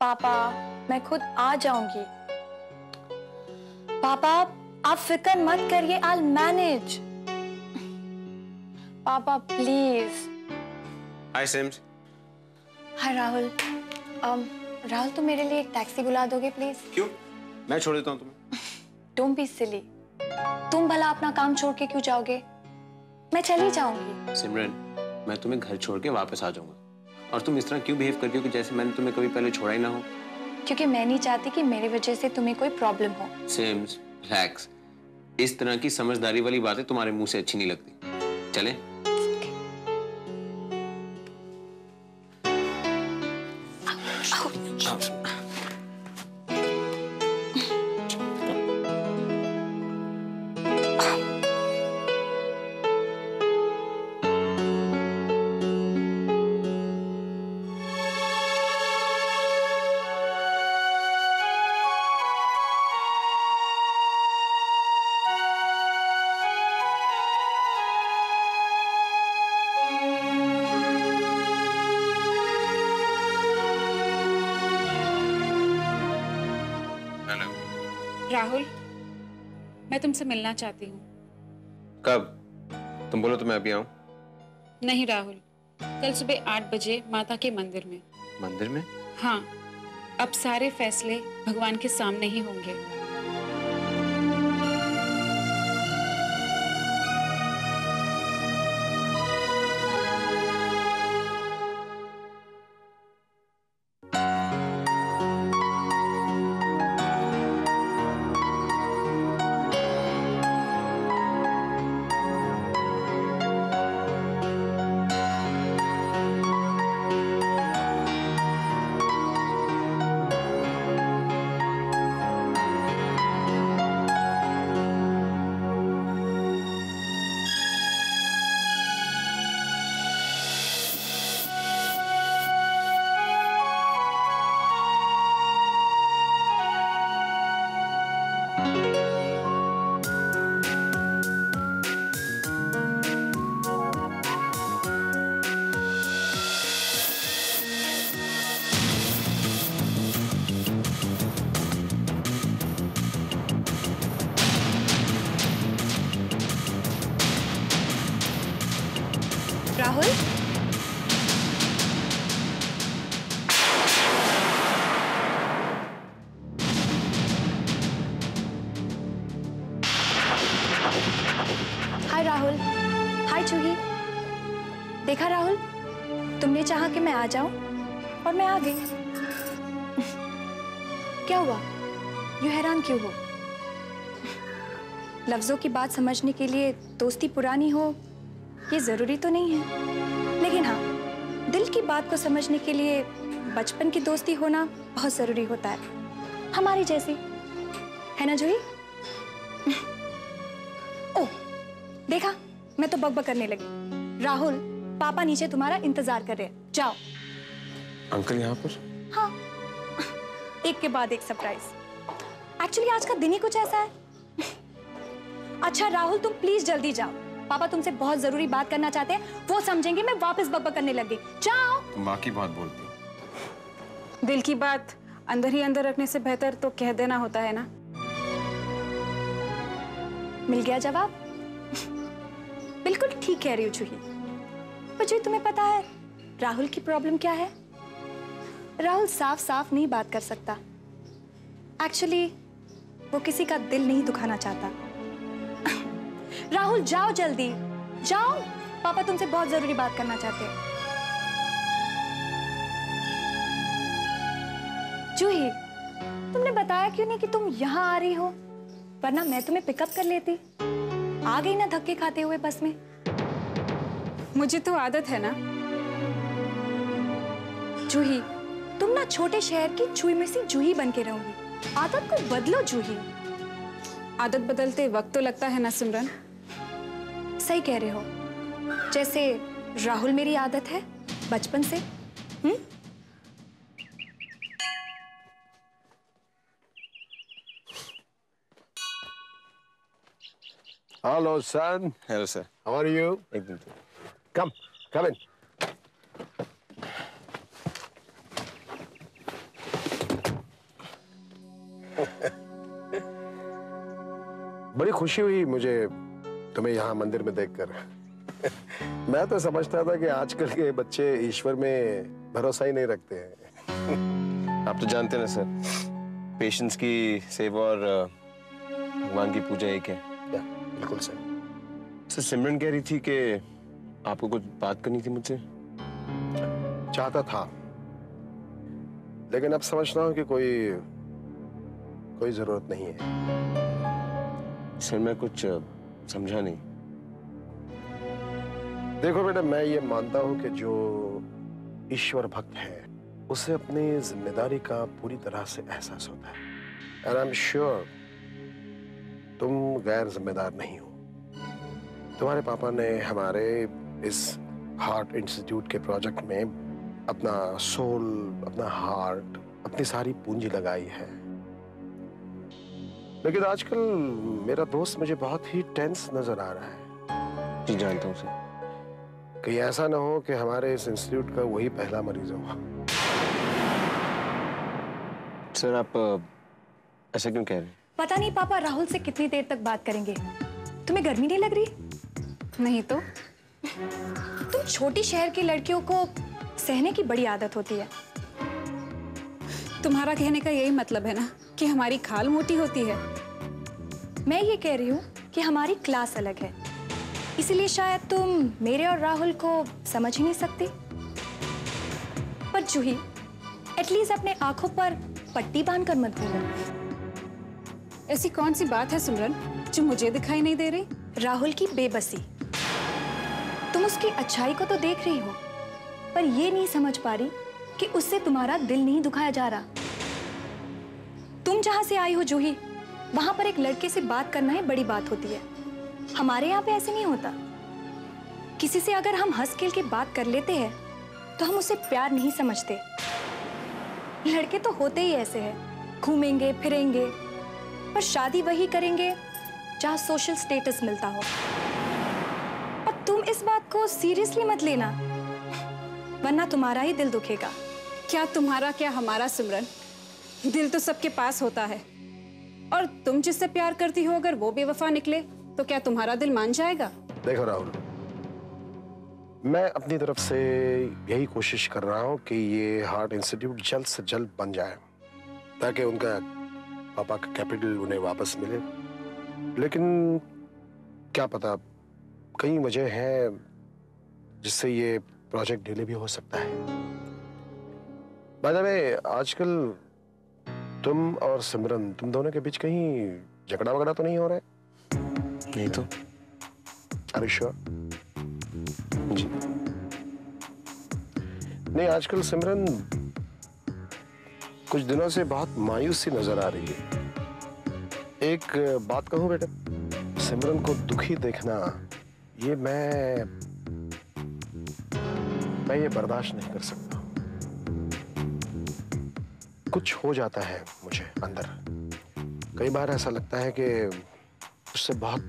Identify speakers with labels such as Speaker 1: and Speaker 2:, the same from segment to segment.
Speaker 1: पापा, मैं खुद आ जाऊंगी। पापा, आप फिक्र मत करिए, I'll manage। पापा please.
Speaker 2: Hi Sims.
Speaker 1: Hi Rahul. Rahul, तुम मेरे लिए एक टैक्सी बुला दोगे प्लीज?
Speaker 2: क्यों? मैं छोड़ देता हूँ तुम्हें।
Speaker 1: Don't be silly. तुम भला अपना काम छोड़ के क्यों जाओगे? मैं चली जाऊंगी।
Speaker 2: सिमरन, मैं तुम्हें घर छोड़ के वापस आ जाऊंगा। और तुम इस तरह क्यों बिहेव करती हो कि जैसे मैंने तुम्हें कभी पहले छोड़ा ही ना हो?
Speaker 1: क्योंकि मैं नहीं चाहती कि मेरी वजह से तुम्हें कोई प्रॉब्लम हो।
Speaker 2: सिम्स, रिलैक्स। इस तरह की समझदारी वाली बातें तुम्हारे मुंह से अच्छी नहीं लगती। चलें?
Speaker 3: राहुल, मैं तुमसे मिलना चाहती हूँ।
Speaker 2: कब? तुम बोलो तो मैं अभी आऊं।
Speaker 3: नहीं राहुल, कल सुबह 8 बजे माता के मंदिर में।
Speaker 2: मंदिर में?
Speaker 3: हाँ, अब सारे फैसले भगवान के सामने ही होंगे।
Speaker 1: राहुल, हाय राहुल। हाय जूही। देखा राहुल, तुमने चाहा कि मैं आ जाऊं और मैं आ गई। क्या हुआ? यूं हैरान क्यों हो? लफ्जों की बात समझने के लिए दोस्ती पुरानी हो ये जरूरी तो नहीं है, लेकिन हाँ, दिल की बात को समझने के लिए बचपन की दोस्ती होना बहुत जरूरी होता है, हमारी जैसी, है ना जूही? ओह, देखा, मैं तो बकबक करने लगी। राहुल, पापा नीचे तुम्हारा इंतजार कर रहे हैं, जाओ।
Speaker 2: अंकल यहाँ पर?
Speaker 1: हाँ, एक के बाद एक सरप्राइज। एक्चुअली आज का दिन ही कुछ ऐसा है। अच्छा राहुल, तुम प्लीज जल्दी जाओ, पापा तुमसे बहुत जरूरी बात करना चाहते हैं, वो समझेंगे मैं वापस बकबक करने लग गई। जाओ।
Speaker 2: तुम माँ की बात बोलती हो।
Speaker 3: दिल की बात अंदर ही अंदर रखने से बेहतर तो कह देना होता है ना।
Speaker 1: मिल गया जवाब। बिल्कुल ठीक कह रही हो जूही। पर जूही, तुम्हें पता है राहुल की प्रॉब्लम क्या है? राहुल साफ साफ नहीं बात कर सकता। एक्चुअली वो किसी का दिल नहीं दुखाना चाहता। राहुल जाओ, जल्दी जाओ, पापा तुमसे बहुत जरूरी बात करना चाहते हैं। जूही, तुमने बताया क्यों नहीं कि तुम यहाँ आ रही हो? वरना मैं तुम्हें पिकअप कर लेती। आ गई ना धक्के खाते हुए बस में।
Speaker 3: मुझे तो आदत है ना।
Speaker 1: जूही, तुम ना छोटे शहर की चूही में सी जूही बन के रहोगी। आदत को बदलो जूही।
Speaker 3: आदत बदलते वक्त तो लगता है ना सिमरन।
Speaker 1: सही कह रहे हो, जैसे राहुल मेरी आदत है बचपन से।
Speaker 4: Hello, son.
Speaker 2: Hello sir.
Speaker 4: How are you?
Speaker 2: एकदम।
Speaker 4: Come in. बड़ी खुशी हुई मुझे तुम्हें यहाँ मंदिर में देखकर। मैं तो समझता था कि आजकल के बच्चे ईश्वर में भरोसा ही नहीं रखते हैं।
Speaker 2: आप तो जानते हैं ना सर, पेशेंस की सेवा और भगवान की पूजा एक है।
Speaker 4: क्या? बिल्कुल सही।
Speaker 2: सर सिमरन कह रही थी कि आपको कुछ बात करनी थी मुझसे।
Speaker 4: चाहता था, लेकिन अब समझता हूँ कि कोई जरूरत नहीं है।
Speaker 2: सर मैं कुछ समझा नहीं।
Speaker 4: देखो बेटा, मैं ये मानता हूँ कि जो ईश्वर भक्त है उसे अपनी जिम्मेदारी का पूरी तरह से एहसास होता है। एंड आई एम श्योर तुम गैर जिम्मेदार नहीं हो। तुम्हारे पापा ने हमारे इस हार्ट इंस्टीट्यूट के प्रोजेक्ट में अपना सोल, अपना हार्ट, अपनी सारी पूंजी लगाई है। लेकिन आजकल मेरा दोस्त मुझे बहुत ही टेंस नजर आ रहा है।
Speaker 2: जी जानता हूँ सर।
Speaker 4: कहीं ऐसा ना हो कि हमारे इस इंस्टीट्यूट का वही पहला मरीज हो।
Speaker 2: सर आप ऐसा क्यों कह रहे हैं?
Speaker 1: पता नहीं पापा राहुल से कितनी देर तक बात करेंगे। तुम्हें गर्मी नहीं लग रही?
Speaker 3: नहीं तो
Speaker 1: तुम छोटी शहर की लड़कियों को सहने की बड़ी आदत होती है।
Speaker 3: तुम्हारा कहने का यही मतलब है ना कि हमारी खाल मोटी होती है।
Speaker 1: मैं ये कह रही हूँ कि हमारी क्लास अलग है, इसलिए शायद तुम मेरे और राहुल को समझ ही नहीं सकती। पर जूही, एटलीस्ट अपने आंखों पर पट्टी बांधकर मत घूमो।
Speaker 3: ऐसी कौन सी बात है सिमरन जो मुझे दिखाई नहीं दे रही?
Speaker 1: राहुल की बेबसी। तुम उसकी अच्छाई को तो देख रही हो, पर ये नहीं समझ पा रही कि उससे तुम्हारा दिल नहीं दुखाया जा रहा। तुम जहां से आई हो जूही, वहां पर एक लड़के से बात करना ही बड़ी बात होती है। हमारे यहाँ पे ऐसे नहीं होता। किसी से अगर हम हंस खेल के बात कर लेते हैं तो हम उसे प्यार नहीं समझते। लड़के तो होते ही ऐसे हैं, घूमेंगे फिरेंगे, पर शादी वही करेंगे जहां सोशल स्टेटस मिलता हो। और तुम इस बात को सीरियसली मत लेना, वरना तुम्हारा ही दिल दुखेगा।
Speaker 3: क्या तुम्हारा क्या हमारा सिमरन, दिल तो सबके पास होता है। और तुम जिससे प्यार करती हो अगर वो बेवफा निकले तो क्या तुम्हारा दिल मान जाएगा?
Speaker 4: देखो राहुल, मैं अपनी तरफ से यही कोशिश कर रहा हूँ कि ये हार्ट इंस्टीट्यूट जल्द से जल्द बन जाए, ताकि उनका पापा का कैपिटल उन्हें वापस मिले। लेकिन क्या पता, कई वजह है जिससे ये प्रोजेक्ट डिले भी हो सकता है। बाय द वे, आजकल तुम और सिमरन, तुम दोनों के बीच कहीं झगड़ा वगड़ा तो नहीं हो रहा है?
Speaker 2: नहीं तो।
Speaker 4: Are you sure?
Speaker 2: जी।
Speaker 4: नहीं, आजकल सिमरन कुछ दिनों से बहुत मायूस सी नजर आ रही है। एक बात कहूं बेटा, सिमरन को दुखी देखना ये मैं ये बर्दाश्त नहीं कर सकता। कुछ हो जाता है मुझे अंदर। कई बार ऐसा लगता है कि उससे बहुत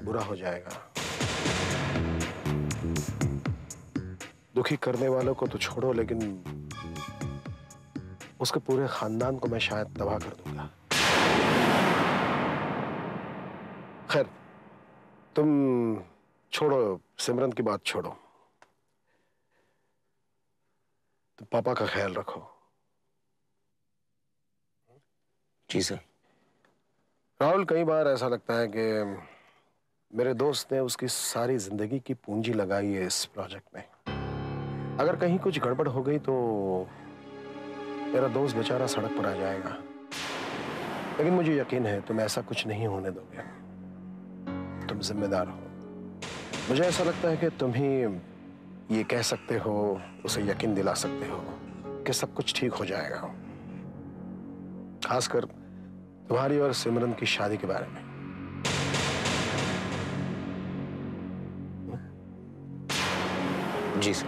Speaker 4: बुरा हो जाएगा। दुखी करने वालों को तो छोड़ो, लेकिन उसके पूरे खानदान को मैं शायद तबाह कर दूंगा। खैर, तुम छोड़ो, सिमरन की बात छोड़ो। तुम पापा का ख्याल रखो।
Speaker 2: जी सर।
Speaker 4: राहुल, कई बार ऐसा लगता है कि मेरे दोस्त ने उसकी सारी जिंदगी की पूंजी लगाई है इस प्रोजेक्ट में। अगर कहीं कुछ गड़बड़ हो गई तो मेरा दोस्त बेचारा सड़क पर आ जाएगा। लेकिन मुझे यकीन है तुम ऐसा कुछ नहीं होने दोगे। तुम जिम्मेदार हो। मुझे ऐसा लगता है कि तुम ही ये कह सकते हो, उसे यकीन दिला सकते हो कि सब कुछ ठीक हो जाएगा। खासकर तुम्हारी और सिमरन की शादी के बारे में।
Speaker 2: जी सर।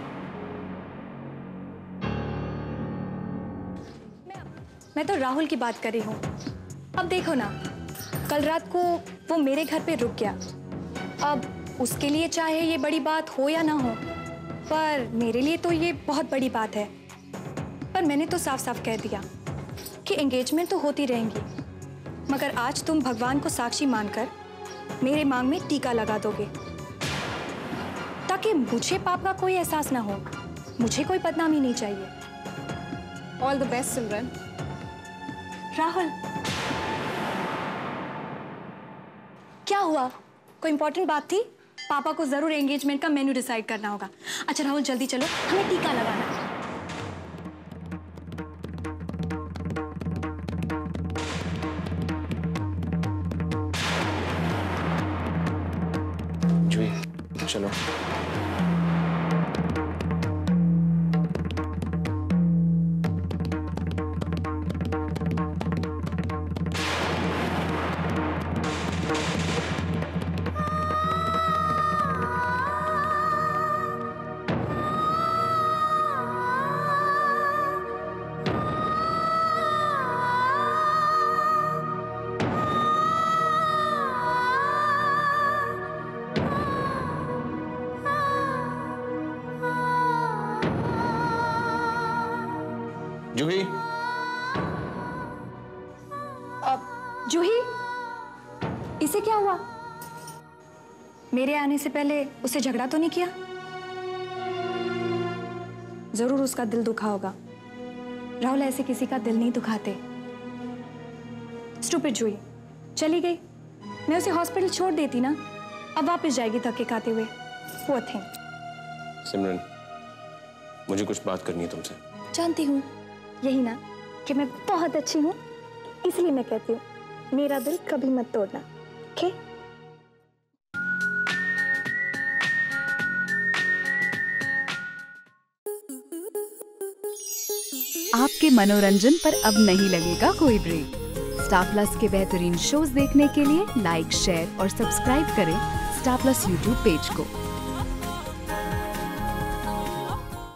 Speaker 1: मैं तो राहुल की बात कर रही हूँ। अब देखो ना, कल रात को वो मेरे घर पे रुक गया। अब उसके लिए चाहे ये बड़ी बात हो या ना हो, पर मेरे लिए तो ये बहुत बड़ी बात है। पर मैंने तो साफ साफ कह दिया कि एंगेजमेंट तो होती रहेंगी, मगर आज तुम भगवान को साक्षी मानकर मेरे मांग में टीका लगा दोगे, ताकि मुझे पाप का कोई एहसास ना हो, मुझे कोई बदनामी नहीं चाहिए।
Speaker 3: ऑल द बेस्ट सिमरन।
Speaker 1: राहुल, क्या हुआ? कोई इंपॉर्टेंट बात थी? पापा को जरूर एंगेजमेंट का मेन्यू डिसाइड करना होगा। अच्छा राहुल, जल्दी चलो, हमें टीका लगाना है।
Speaker 2: जूही, चलो। जूही,
Speaker 1: जूही, इसे क्या हुआ? मेरे आने से पहले उसे झगड़ा तो नहीं किया? जरूर उसका दिल दुखा होगा। राहुल ऐसे किसी का दिल नहीं दुखाते। स्टूपिड जूही, चली गई। मैं उसे हॉस्पिटल छोड़ देती ना, अब वापस जाएगी धक्के खाते हुए। वो थिंग।
Speaker 2: सिमरन, मुझे कुछ बात करनी है तुमसे।
Speaker 1: जानती हूँ, यही ना कि मैं बहुत अच्छी हूँ, इसलिए मैं कहती हूँ मेरा दिल कभी मत तोड़ना। ओके?
Speaker 5: आपके मनोरंजन पर अब नहीं लगेगा कोई ब्रेक। स्टार प्लस के बेहतरीन शोज देखने के लिए लाइक, शेयर और सब्सक्राइब करें स्टार प्लस यूट्यूब पेज को।